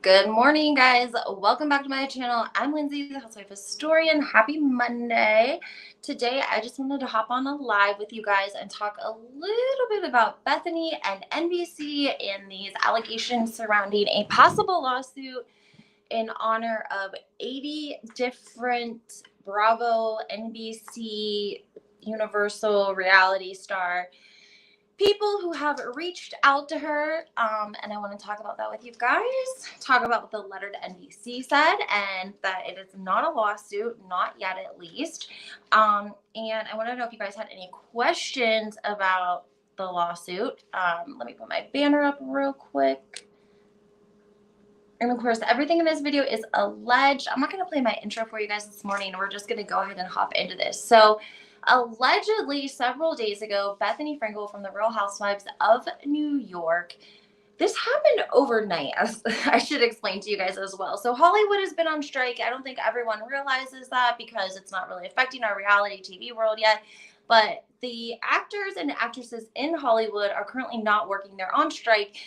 Good morning, guys. Welcome back to my channel. I'm Lindsay, the housewife historian. Happy Monday. Today, I just wanted to hop on a live with you guys and talk a little bit about Bethenny and NBC and these allegations surrounding a possible lawsuit in honor of 80 different Bravo, NBC, Universal reality star people who have reached out to her, and I want to talk about that with you guys. Talk about what the letter to NBC said, and that it is not a lawsuit, not yet at least. And I want to know if you guys had any questions about the lawsuit. Let me put my banner up real quick. And of course, everything in this video is alleged. I'm not going to play my intro for you guys this morning. We're just going to go ahead and hop into this. So, allegedly, several days ago, Bethenny Frankel from the Real Housewives of New York. This happened overnight, as I should explain to you guys as well. So Hollywood has been on strike. I don't think everyone realizes that because it's not really affecting our reality TV world yet. But the actors and actresses in Hollywood are currently not working. They're on strike.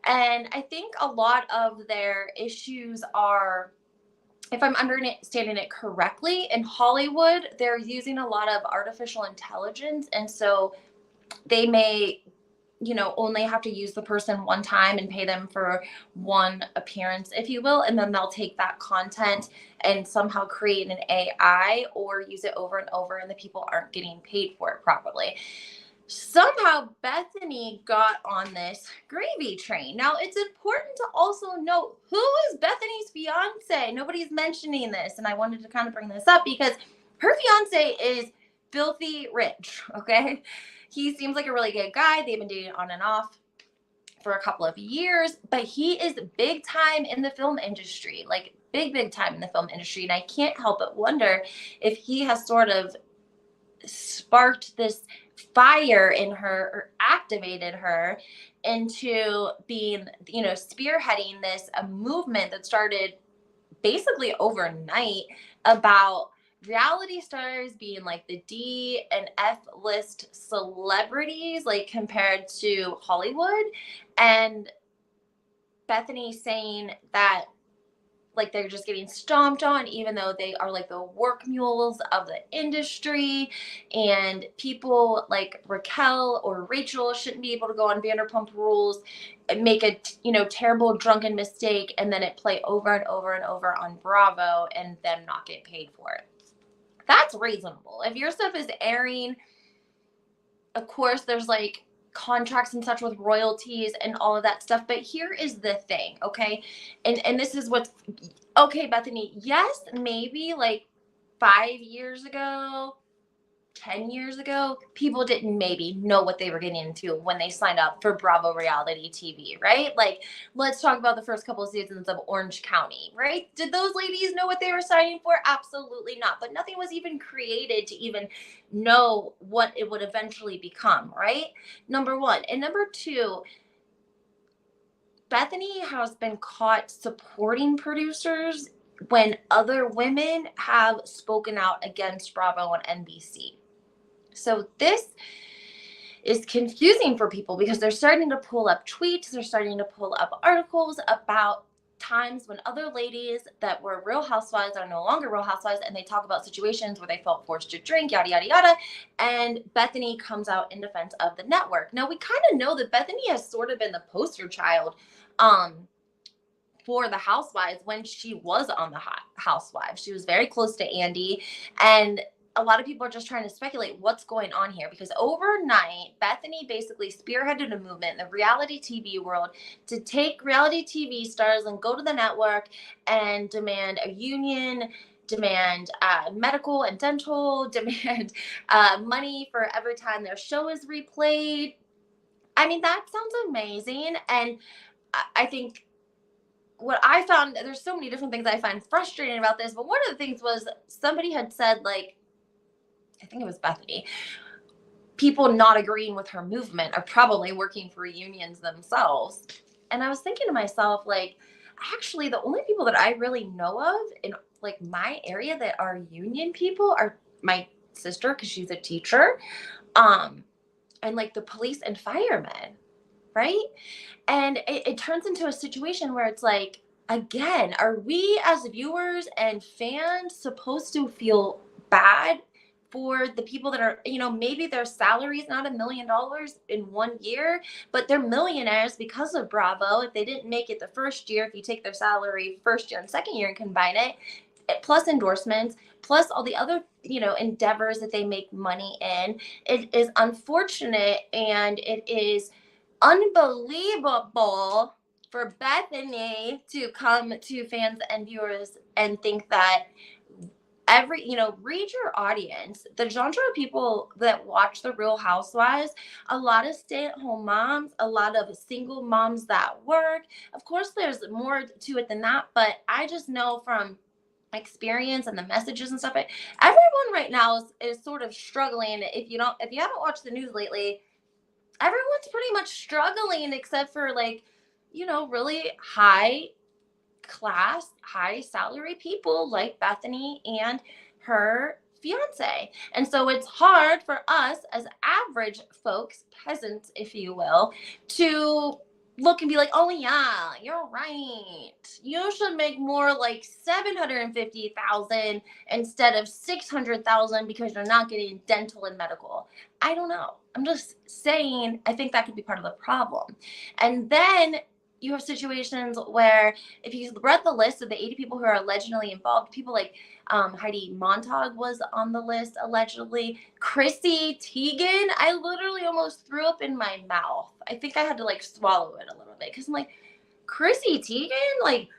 And I think a lot of their issues are, if I'm understanding it correctly, in Hollywood, they're using a lot of artificial intelligence. And so they may, only have to use the person one time and pay them for one appearance, if you will. And then they'll take that content and somehow create an AI or use it over and over, and the people aren't getting paid for it properly. Somehow Bethenny got on this gravy train. Now, it's important to also note, who is Bethenny's fiance? Nobody's mentioning this, and I wanted to kind of bring this up because her fiance is filthy rich, okay? He seems like a really good guy. They've been dating on and off for a couple of years, but he is big time in the film industry, like big time in the film industry, and I can't help but wonder if he has sort of sparked this fire in her or activated her into being, spearheading this a movement that started basically overnight about reality stars being like the D and F list celebrities, like compared to Hollywood. And Bethenny saying that like they're just getting stomped on, even though they are like the work mules of the industry, and people like Raquel or Rachel shouldn't be able to go on Vanderpump Rules and make a terrible drunken mistake and then it play over and over and over on Bravo and them not get paid for it. That's reasonable. If your stuff is airing, of course there's like contracts and such with royalties and all of that stuff. But here is the thing, okay? And this is what's okay, Bethenny. Yes, maybe like 5 years ago, 10 years ago, people didn't maybe know what they were getting into when they signed up for Bravo reality TV, right? Like, let's talk about the first couple of seasons of Orange County, right? Did those ladies know what they were signing for? Absolutely not. But nothing was even created to even know what it would eventually become, right? Number one. And number two, Bethenny has been caught supporting producers when other women have spoken out against Bravo and NBC. So this is confusing for people because they're starting to pull up tweets, they're starting to pull up articles about times when other ladies that were Real Housewives are no longer Real Housewives, and they talk about situations where they felt forced to drink, yada, yada, yada, and Bethenny comes out in defense of the network. Now, we kind of know that Bethenny has sort of been the poster child for the Housewives when she was on the Housewives. She was very close to Andy, and a lot of people are just trying to speculate what's going on here because overnight, Bethenny basically spearheaded a movement in the reality TV world to take reality TV stars and go to the network and demand a union, demand medical and dental, demand money for every time their show is replayed. I mean, that sounds amazing. And I think what I found, there's so many different things I find frustrating about this, but one of the things was somebody had said, like, I think it was Bethenny, people not agreeing with her movement are probably working for unions themselves. And I was thinking to myself, like, actually, the only people that I really know of in like my area that are union people are my sister, because she's a teacher, and like the police and firemen, right? And it turns into a situation where it's like, again, are we as viewers and fans supposed to feel bad for the people that are, maybe their salary is not $1 million in 1 year, but they're millionaires because of Bravo. If they didn't make it the first year, if you take their salary first year and second year and combine it, plus endorsements, plus all the other, endeavors that they make money in, it is unfortunate and it is unbelievable for Bethenny to come to fans and viewers and think that read your audience. The genre of people that watch The Real Housewives, a lot of stay-at-home moms, a lot of single moms that work. Of course, there's more to it than that, but I just know from experience and the messages and stuff, everyone right now is sort of struggling. If you haven't watched the news lately, everyone's pretty much struggling except for really high class, high salary people like Bethenny and her fiance. And so it's hard for us as average folks, peasants, if you will, to look and be like, oh yeah, you're right. You should make more like 750,000 instead of 600,000 because you're not getting dental and medical. I don't know. I'm just saying, I think that could be part of the problem. And then you have situations where if you read the list of the 80 people who are allegedly involved, people like Heidi Montag was on the list allegedly. Chrissy Teigen, I literally almost threw up in my mouth. I think I had to swallow it a little bit because I'm like, Chrissy Teigen,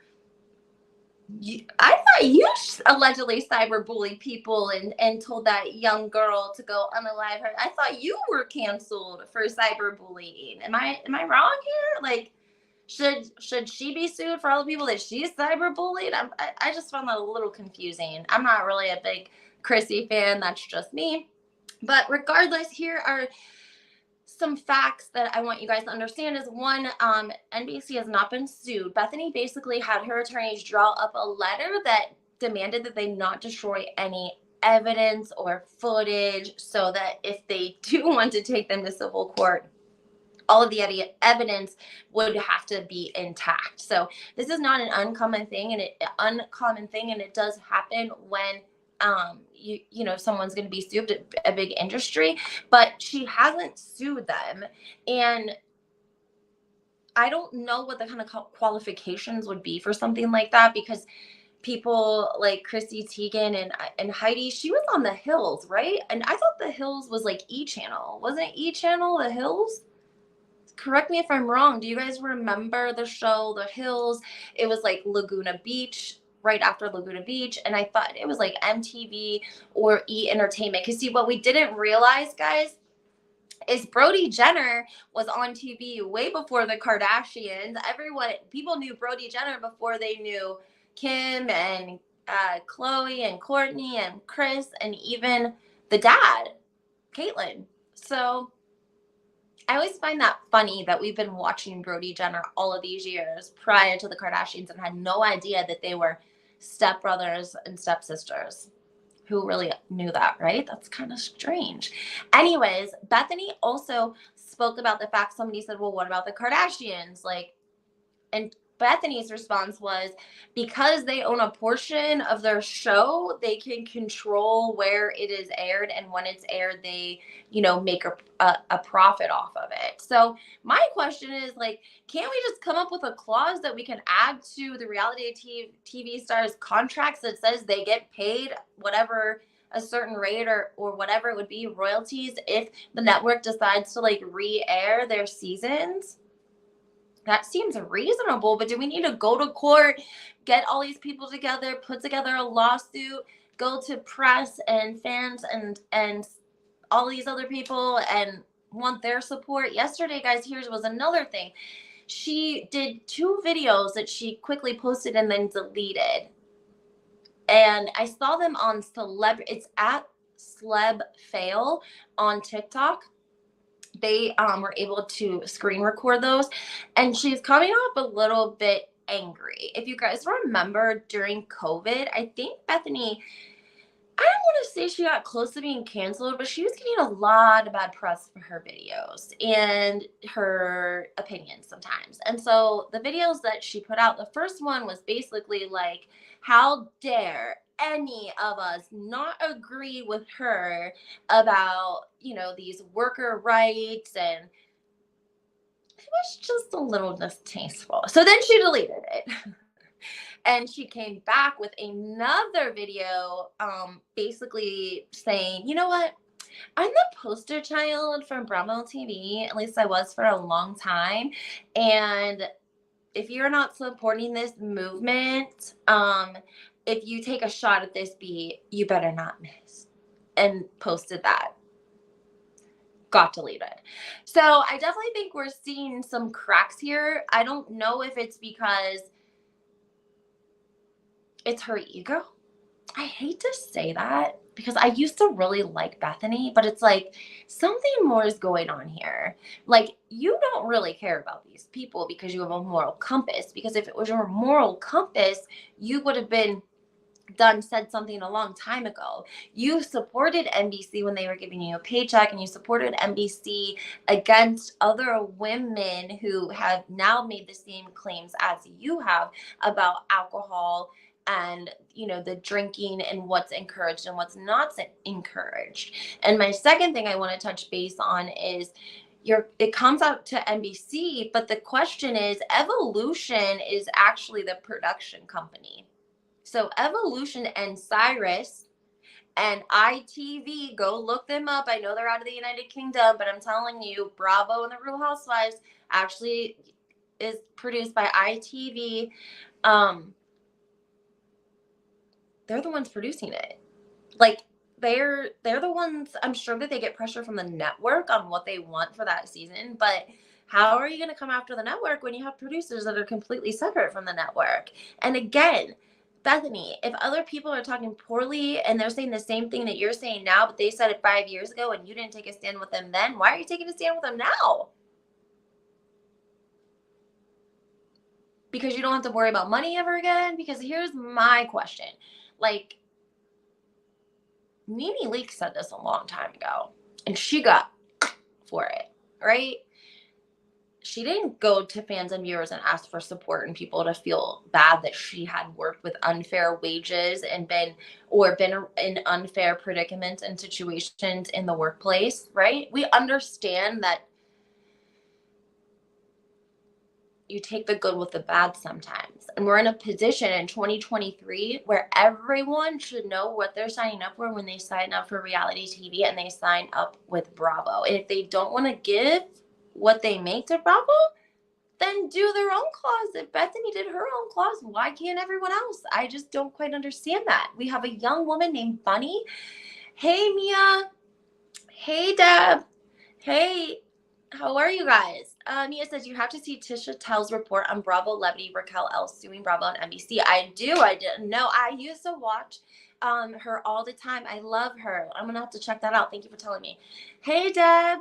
I thought you allegedly cyberbullied people and told that young girl to go unalive her. I thought you were canceled for cyberbullying. Am I wrong here? Should she be sued for all the people that she's cyberbullied? I just found that a little confusing. I'm not really a big Chrissy fan. That's just me. But regardless, here are some facts that I want you guys to understand. Is one, NBC has not been sued. Bethenny basically had her attorneys draw up a letter that demanded that they not destroy any evidence or footage so that if they do want to take them to civil court, all of the evidence would have to be intact. So this is not an uncommon thing, and it does happen when someone's going to be sued, a big industry, but she hasn't sued them, and I don't know what the kind of qualifications would be for something like that, because people like Chrissy Teigen and Heidi, she was on The Hills, right? And I thought The Hills was like E Channel. Wasn't E Channel The Hills? Correct me if I'm wrong. Do you guys remember the show The Hills? It was like Laguna Beach, right after Laguna Beach, and I thought it was like MTV or E Entertainment. Because see, what we didn't realize, guys, is Brody Jenner was on TV way before the Kardashians. People knew Brody Jenner before they knew Kim and Khloe and Kourtney and Kris and even the dad, Caitlyn. So I always find that funny that we've been watching Brody Jenner all of these years prior to the Kardashians and had no idea that they were stepbrothers and stepsisters. Who really knew that, right? That's kind of strange. Anyways, Bethenny also spoke about the fact somebody said, well, what about the Kardashians? And Bethenny's response was, because they own a portion of their show, they can control where it is aired, and when it's aired, they, make a profit off of it. So my question is, can't we just come up with a clause that we can add to the reality TV stars' contracts that says they get paid whatever a certain rate or whatever it would be, royalties, if the network decides to re-air their seasons? That seems reasonable, but do we need to go to court, get all these people together, put together a lawsuit, go to press and fans and all these other people and want their support? Yesterday, guys, here was another thing. She did 2 videos that she quickly posted and then deleted. And I saw them on it's at Celeb Fail on TikTok. They were able to screen record those, and she's coming off a little bit angry. If you guys remember during COVID, I think Bethenny I don't want to say she got close to being canceled, but she was getting a lot of bad press for her videos and her opinions sometimes. And so the videos that she put out, the first one was basically like, how dare any of us not agree with her about, these worker rights, and it was just a little distasteful. So then she deleted it. And she came back with another video, basically saying, you know what? I'm the poster child for Bravo TV. At least I was for a long time. And if you're not supporting this movement, if you take a shot at this beat, you better not miss. And posted that. Got deleted. So I definitely think we're seeing some cracks here. I don't know if it's because it's her ego. I hate to say that because I used to really like Bethenny, but it's like something more is going on here. Like, you don't really care about these people because you have a moral compass. Because if it was your moral compass, you would have said something a long time ago. You supported NBC when they were giving you a paycheck, and you supported NBC against other women who have now made the same claims as you have about alcohol and the drinking and what's encouraged and what's not encouraged. And my second thing I want to touch base on is it comes out to NBC, but the question is, Evolution is actually the production company. So Evolution and Cyrus and ITV, go look them up. I know they're out of the United Kingdom, but I'm telling you, Bravo and the Real Housewives actually is produced by ITV. They're the ones producing it. Like, they're the ones, I'm sure that they get pressure from the network on what they want for that season, but how are you going to come after the network when you have producers that are completely separate from the network? And again, Bethenny, if other people are talking poorly and they're saying the same thing that you're saying now, but they said it 5 years ago and you didn't take a stand with them then, why are you taking a stand with them now? Because you don't have to worry about money ever again? Because here's my question. Like, Nene Leakes said this a long time ago, and she got for it, right? She didn't go to fans and viewers and ask for support and people to feel bad that she had worked with unfair wages and been in unfair predicaments and situations in the workplace, right? We understand that you take the good with the bad sometimes. And we're in a position in 2023 where everyone should know what they're signing up for when they sign up for reality TV and they sign up with Bravo. And if they don't want to give what they make to Bravo, then do their own clause. If Bethenny did her own clause, why can't everyone else? I just don't quite understand that. We have a young woman named Bunny. Hey, Mia. Hey, Deb. Hey, how are you guys? Mia says, you have to see Tisha Tell's report on Bravo levity, Raquel L. suing Bravo on NBC. I do. I didn't know. I used to watch her all the time. I love her. I'm going to have to check that out. Thank you for telling me. Hey, Deb.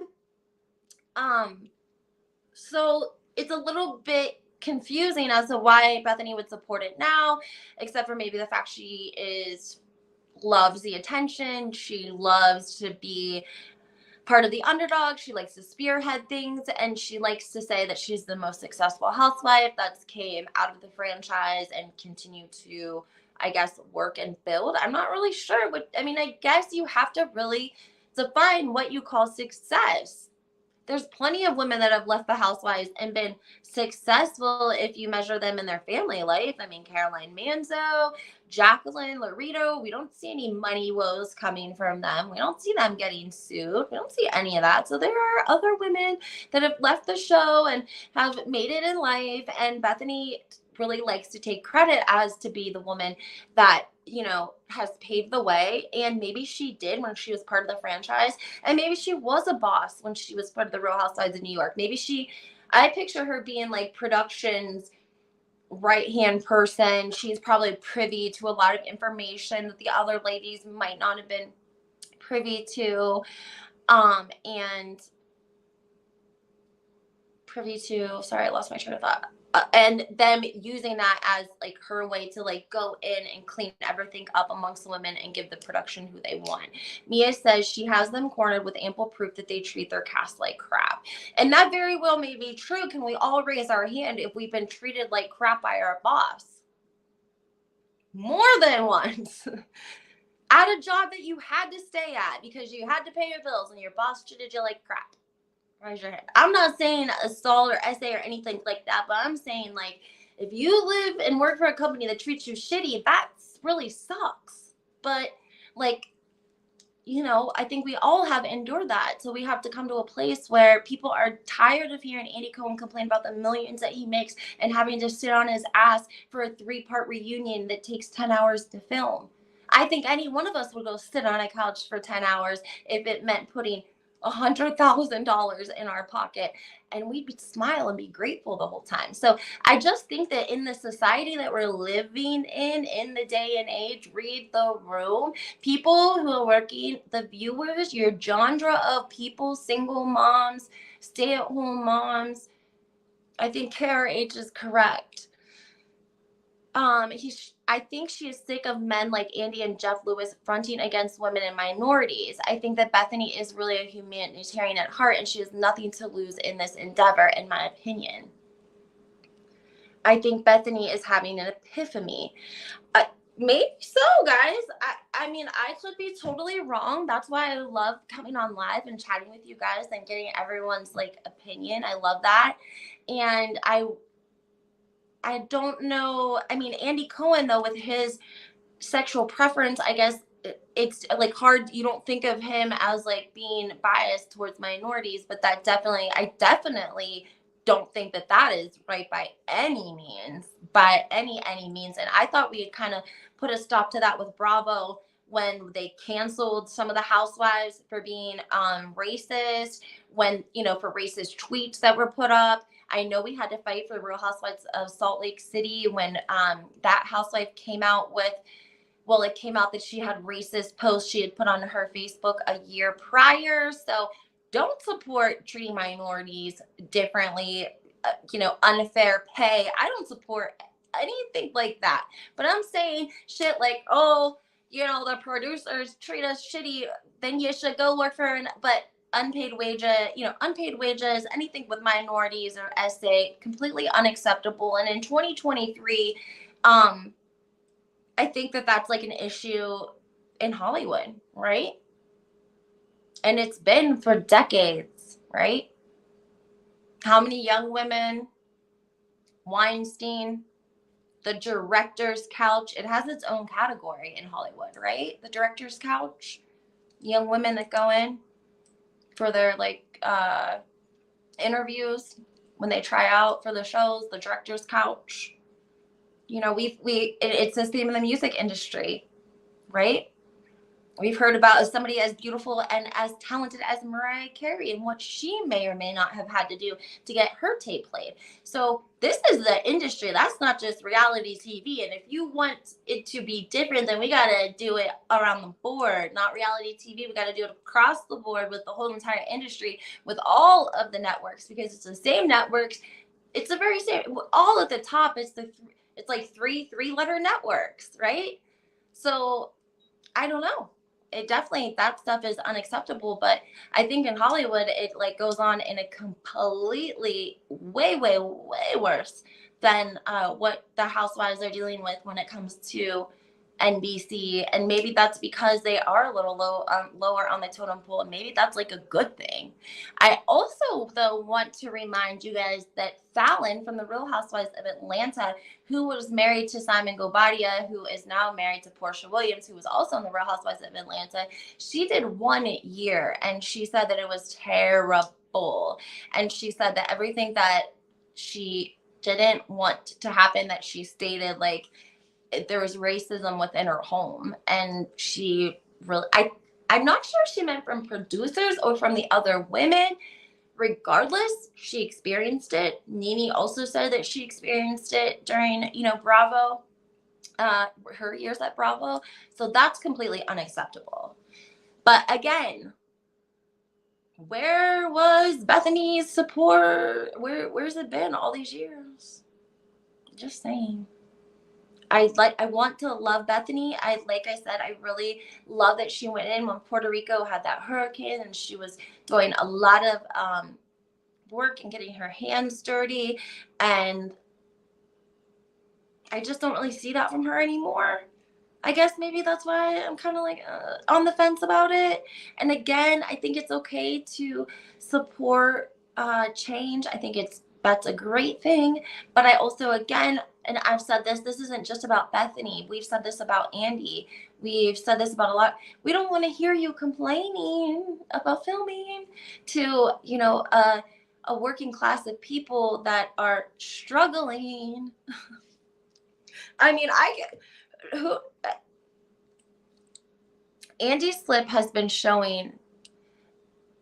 So it's a little bit confusing as to why Bethenny would support it now, except for maybe the fact she loves the attention. She loves to be part of the underdog. She likes to spearhead things, and she likes to say that she's the most successful housewife that's came out of the franchise and continue to, I guess, work and build. I'm not really sure I guess you have to really define what you call success. There's plenty of women that have left the housewives and been successful if you measure them in their family life. I mean, Caroline Manzo, Jacqueline Laredo, we don't see any money woes coming from them. We don't see them getting sued. We don't see any of that. So there are other women that have left the show and have made it in life. And Bethenny really likes to take credit as to be the woman that, has paved the way. And maybe she did when she was part of the franchise. And maybe she was a boss when she was part of the Real Housewives of New York. I picture her being like production's right-hand person. She's probably privy to a lot of information that the other ladies might not have been privy to. Sorry, I lost my train of thought. and them using that as like her way to like go in and clean everything up amongst the women and give the production who they want. Mia says she has them cornered with ample proof that they treat their cast like crap. And that very well may be true. Can we all raise our hand if we've been treated like crap by our boss? More than once. At a job that you had to stay at because you had to pay your bills and your boss treated you like crap. Raise your hand. I'm not saying assault or essay or anything like that, but I'm saying like if you live and work for a company that treats you shitty, that really sucks. But like, you know, I think we all have endured that. So we have to come to a place where people are tired of hearing Andy Cohen complain about the millions that he makes and having to sit on his ass for a 3-part reunion that takes 10 hours to film. I think any one of us would go sit on a couch for 10 hours if it meant putting $100,000 in our pocket, and we'd smile and be grateful the whole time. So I just think that in the society that we're living in the day and age, read the room. People who are working, the viewers, your genre of people, single moms, stay-at-home moms, I think KRH is correct. I think she is sick of men like Andy and Jeff Lewis fronting against women and minorities. I think that Bethenny is really a humanitarian at heart, and she has nothing to lose in this endeavor, in my opinion. I think Bethenny is having an epiphany. Maybe so, guys. I mean, I could be totally wrong. That's why I love coming on live and chatting with you guys and getting everyone's like opinion. I love that. And I don't know. I mean, Andy Cohen, though, with his sexual preference, I guess it's like hard. You don't think of him as like being biased towards minorities, but I definitely don't think that that is right by any means, And I thought we had kind of put a stop to that with Bravo when they canceled some of the housewives for being racist, when, you know, for racist tweets that were put up. I know we had to fight for the Real Housewives of Salt Lake City when that housewife came out with, well, it came out that she had racist posts she had put on her Facebook a year prior. So don't support treating minorities differently, you know, unfair pay. I don't support anything like that. But I'm saying shit like, oh, you know, the producers treat us shitty, then you should go work for but unpaid wages, anything with minorities or SA, completely unacceptable. And in 2023, I think that that's like an issue in Hollywood, right? And it's been for decades, right? How many young women, Weinstein, the director's couch, it has its own category in Hollywood, right? The director's couch, young women that go in for their like interviews when they try out for the shows, the director's couch. You know, it's the theme in the music industry, right? We've heard about somebody as beautiful and as talented as Mariah Carey and what she may or may not have had to do to get her tape played. So this is the industry. That's not just reality TV. And if you want it to be different, then we got to do it around the board, not reality TV. We got to do it across the board with the whole entire industry, with all of the networks, because it's the same networks. It's the very same. All at the top, it's like three-letter networks, right? So I don't know. It definitely, that stuff is unacceptable, but I think in Hollywood it like goes on in a completely way worse than what the housewives are dealing with when it comes to NBC. And maybe that's because they are a little lower on the totem pole, and maybe that's like a good thing. I also though want to remind you guys that Fallon from the Real Housewives of Atlanta, who was married to Simon Gobadia, who is now married to Portia Williams, who was also in the Real Housewives of Atlanta, she did 1 year, and she said that it was terrible. And she said that everything that she didn't want to happen, that she stated, like, there was racism within her home, and she really, I'm not sure if she meant from producers or from the other women. Regardless, she experienced it. Nene also said that she experienced it during, you know, Bravo, her years at Bravo. So that's completely unacceptable. But again, where was Bethenny's support? Where's it been all these years? Just saying. I want to love Bethenny. Like I said, I really love that she went in when Puerto Rico had that hurricane and she was doing a lot of work and getting her hands dirty. And I just don't really see that from her anymore. I guess maybe that's why I'm kind of like on the fence about it. And again, I think it's okay to support change. I think that's a great thing. But I also, again, and I've said this isn't just about Bethenny. We've said this about Andy. We've said this about a lot. We don't want to hear you complaining about filming to, a working class of people that are struggling. I mean, who Andy Slip has been showing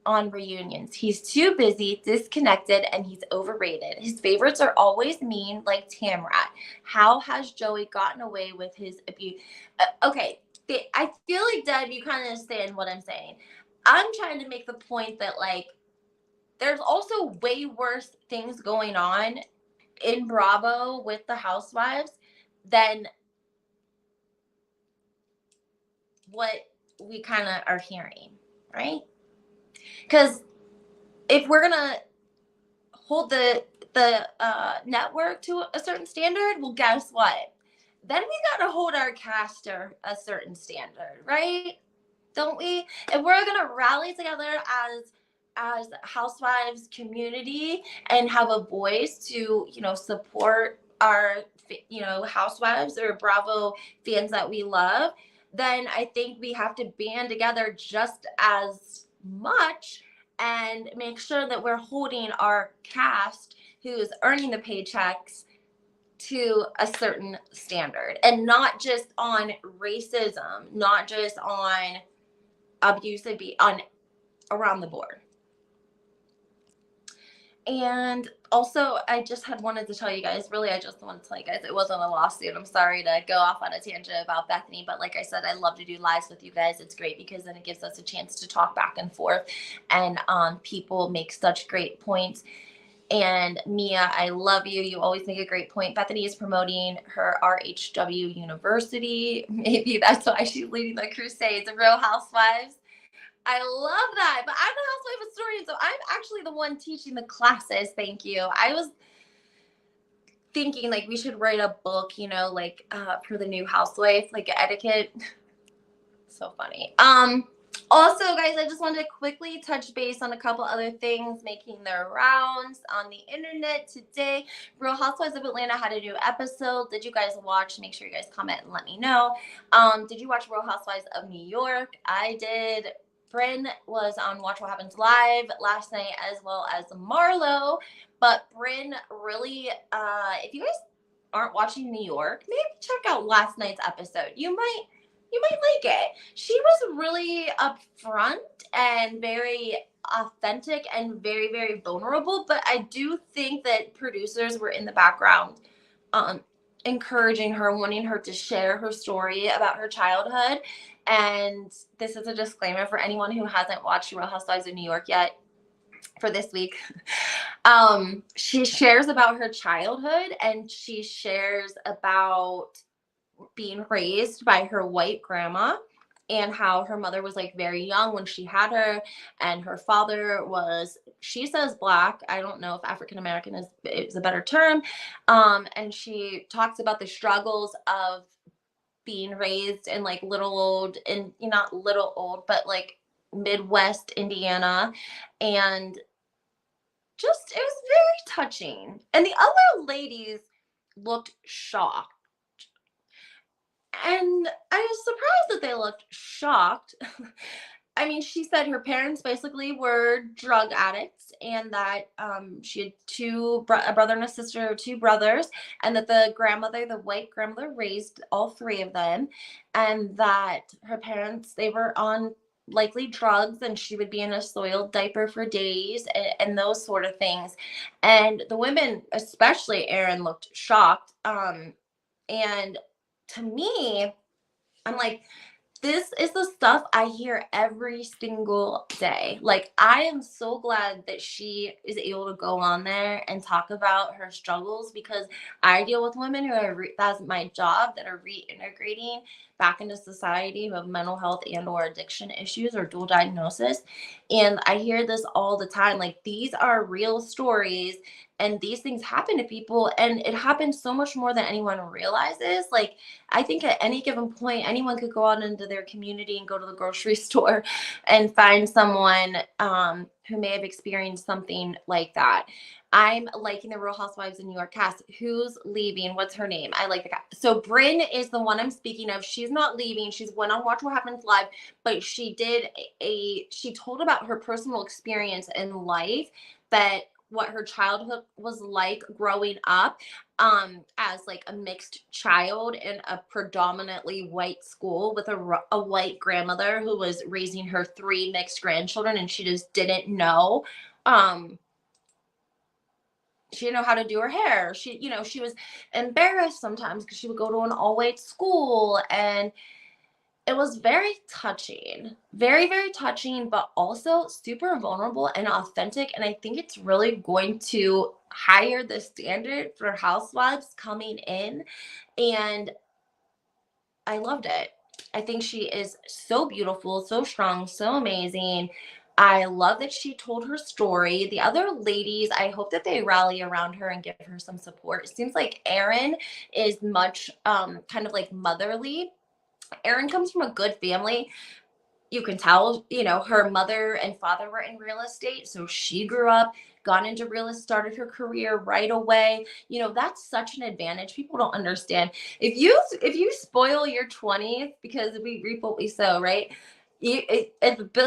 on reunions. He's too busy, disconnected, and he's overrated. His favorites are always mean, like Tamrat. How has Joey gotten away with his abuse? Okay, I feel like, Deb, you kind of understand what I'm saying. I'm trying to make the point that, like, there's also way worse things going on in Bravo with the housewives than what we kind of are hearing, right? Because if we're gonna hold the network to a certain standard, well, guess what? Then we gotta hold our caster a certain standard, right? Don't we? If we're gonna rally together as housewives community and have a voice to support our housewives or Bravo fans that we love, then I think we have to band together just as much and make sure that we're holding our cast who's earning the paychecks to a certain standard, and not just on racism, not just on abuse, on around the board. And also, I just had wanted to tell you guys, I just wanted to tell you guys, it wasn't a lawsuit. I'm sorry to go off on a tangent about Bethenny, but like I said, I love to do lives with you guys. It's great because then it gives us a chance to talk back and forth, and people make such great points. And Mia, I love you. You always make a great point. Bethenny is promoting her RHW University. Maybe that's why she's leading the crusades of Real Housewives. I love that. But I'm the housewife historian, so I'm actually the one teaching the classes. Thank you. I was thinking like we should write a book, for the new housewife, like etiquette. So funny. Also, guys, I just wanted to quickly touch base on a couple other things making their rounds on the internet today. Real Housewives of Atlanta had a new episode. Did you guys watch? Make sure you guys comment and let me know. Did you watch Real Housewives of New York? I did. Bryn was on Watch What Happens Live last night, as well as Marlo. But Bryn really, if you guys aren't watching New York, maybe check out last night's episode. You might like it. She was really upfront and very authentic and very, very vulnerable. But I do think that producers were in the background encouraging her, wanting her to share her story about her childhood. And this is a disclaimer for anyone who hasn't watched Real Housewives of New York yet for this week. She shares about her childhood, and she shares about being raised by her white grandma and how her mother was like very young when she had her, and her father was, she says, Black. I don't know if African American is a better term. And she talks about the struggles of being raised in like not little old, but like Midwest Indiana. And just, it was very touching. And the other ladies looked shocked. And I was surprised that they looked shocked. I mean, she said her parents basically were drug addicts, and that she had a brother and a sister, two brothers, and that the white grandmother, raised all three of them, and that her parents, they were on likely drugs, and she would be in a soiled diaper for days, and those sort of things. And the women, especially Erin, looked shocked. And to me, I'm like, This is the stuff I hear every single day. Like, I am so glad that she is able to go on there and talk about her struggles, because I deal with women who are, that's my job, that are reintegrating back into society, who have mental health and or addiction issues or dual diagnosis. And I hear this all the time. Like, these are real stories, and these things happen to people, and it happens so much more than anyone realizes. Like, I think at any given point, anyone could go out into their community and go to the grocery store and find someone who may have experienced something like that. I'm liking the Real Housewives of New York cast. Who's leaving? What's her name? I like the cast. So Brynn is the one I'm speaking of. She's not leaving. She's went on Watch What Happens Live, but she did she told about her personal experience in life, that what her childhood was like growing up as like a mixed child in a predominantly white school with a white grandmother who was raising her 3 mixed grandchildren, and she just didn't know. She didn't know how to do her hair. She was embarrassed sometimes because she would go to an all white school, and it was very touching, very, very touching, but also super vulnerable and authentic. And I think it's really going to higher the standard for housewives coming in. And I loved it. I think she is so beautiful, so strong, so amazing. I love that she told her story. The other ladies, I hope that they rally around her and give her some support. It seems like Erin is much kind of like motherly. Erin comes from a good family. You can tell, her mother and father were in real estate. So she grew up, got into real estate, started her career right away. That's such an advantage. People don't understand. If you spoil your 20s, because we reap what we sow, right?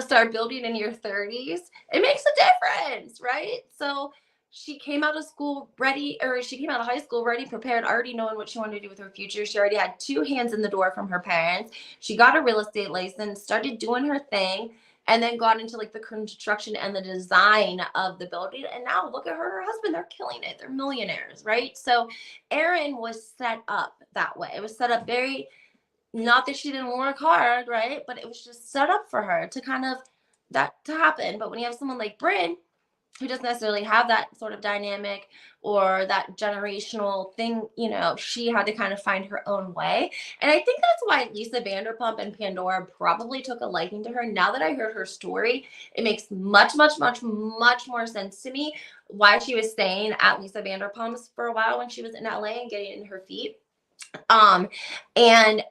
Start building in your 30s, it makes a difference, right? So she came out of school ready, or she came out of high school ready, prepared, already knowing what she wanted to do with her future. She already had 2 hands in the door from her parents. She got a real estate license, started doing her thing, and then got into like the construction and the design of the building. And now look at her and her husband. They're killing it. They're millionaires, right? So Erin was set up that way. It was set up very, not that she didn't work hard, right? But it was just set up for her to kind of that to happen. But when you have someone like Brynn, who doesn't necessarily have that sort of dynamic or that generational thing, she had to kind of find her own way. And I think that's why Lisa Vanderpump and Pandora probably took a liking to her. Now that I heard her story, it makes much, much, much, much more sense to me why she was staying at Lisa Vanderpump's for a while when she was in LA and getting in her feet. And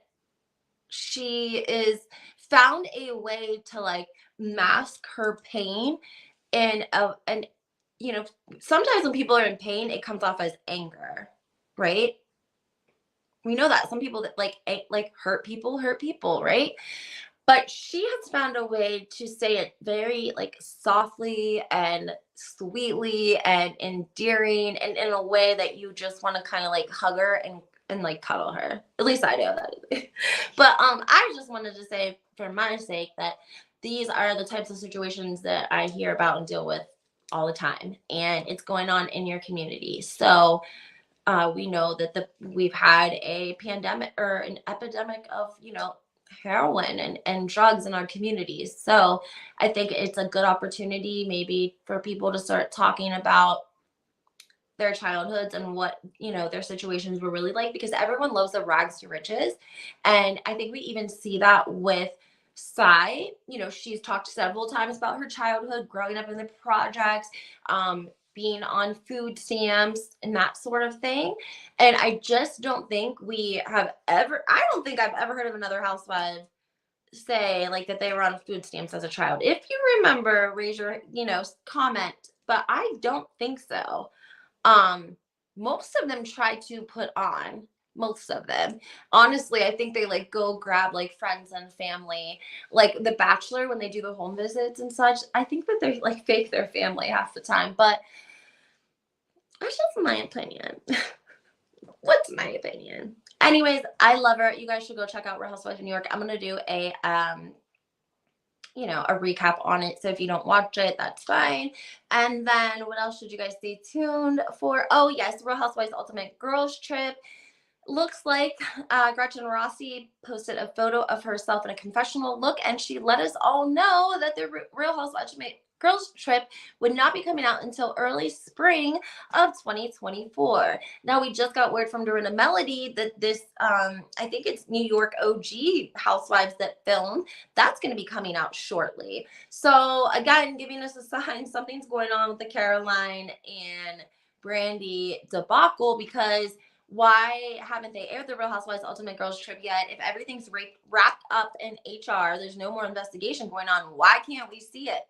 she is found a way to like mask her pain, and sometimes when people are in pain, it comes off as anger, right? We know that some people that like hurt people, right? But she has found a way to say it very like softly and sweetly and endearing, and in a way that you just want to kind of like hug her and like cuddle her. At least I do that. But I just wanted to say for my sake that these are the types of situations that I hear about and deal with all the time, and it's going on in your community. So we know that we've had a pandemic or an epidemic of heroin and drugs in our communities. So I think it's a good opportunity maybe for people to start talking about their childhoods and what their situations were really like, because everyone loves the rags to riches. And I think we even see that with Sai. She's talked several times about her childhood growing up in the projects, being on food stamps and that sort of thing. And I just don't think I don't think I've ever heard of another housewife say like that they were on food stamps as a child. If you remember, raise your comment, but I don't think so. Most of them try to put on, most of them. Honestly, I think they like go grab like friends and family, like The Bachelor when they do the home visits and such. I think that they like fake their family half the time, but that's just my opinion. What's my opinion? Anyways, I love her. You guys should go check out Real Housewives of New York. I'm gonna do a recap on it. So if you don't watch it, that's fine. And then what else should you guys stay tuned for? Oh yes, Real Housewives Ultimate Girls Trip. Looks like Gretchen Rossi posted a photo of herself in a confessional look, and she let us all know that the Real Housewives Girls Trip would not be coming out until early spring of 2024. Now, we just got word from Dorinda Melody that this, I think it's New York OG Housewives that filmed, that's going to be coming out shortly. So, again, giving us a sign something's going on with the Caroline and Brandy debacle, because why haven't they aired the Real Housewives Ultimate Girls Trip yet? If everything's wrapped up in HR, there's no more investigation going on. Why can't we see it?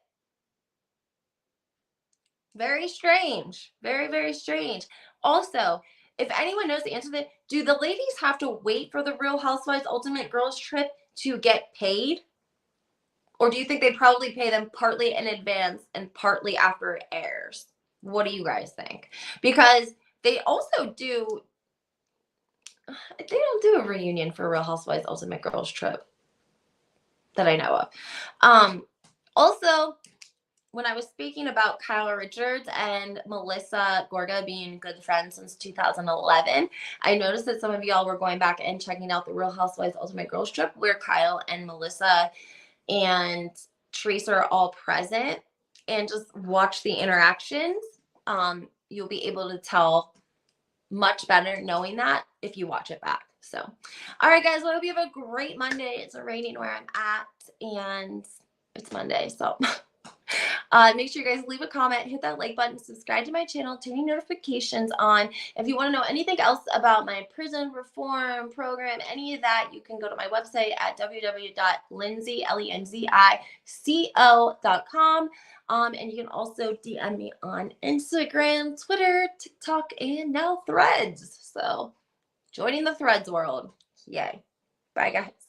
Very strange. Very, very strange. Also, if anyone knows the answer to that, do the ladies have to wait for the Real Housewives Ultimate Girls Trip to get paid? Or do you think they probably pay them partly in advance and partly after it airs? What do you guys think? Because they also do, they don't do a reunion for Real Housewives Ultimate Girls Trip that I know of. Also, when I was speaking about Kyle Richards and Melissa Gorga being good friends since 2011, I noticed that some of y'all were going back and checking out the Real Housewives Ultimate Girls Trip, where Kyle and Melissa and Teresa are all present, and just watch the interactions. You'll be able to tell much better knowing that if you watch it back. So, all right, guys, well, I hope you have a great Monday. It's raining where I'm at, and it's Monday, so make sure you guys leave a comment, hit that like button, subscribe to my channel, turn your notifications on. If you want to know anything else about my prison reform program, any of that, you can go to my website at www.lindsay.com. And you can also DM me on Instagram, Twitter, TikTok, and now Threads. So joining the Threads world. Yay. Bye, guys.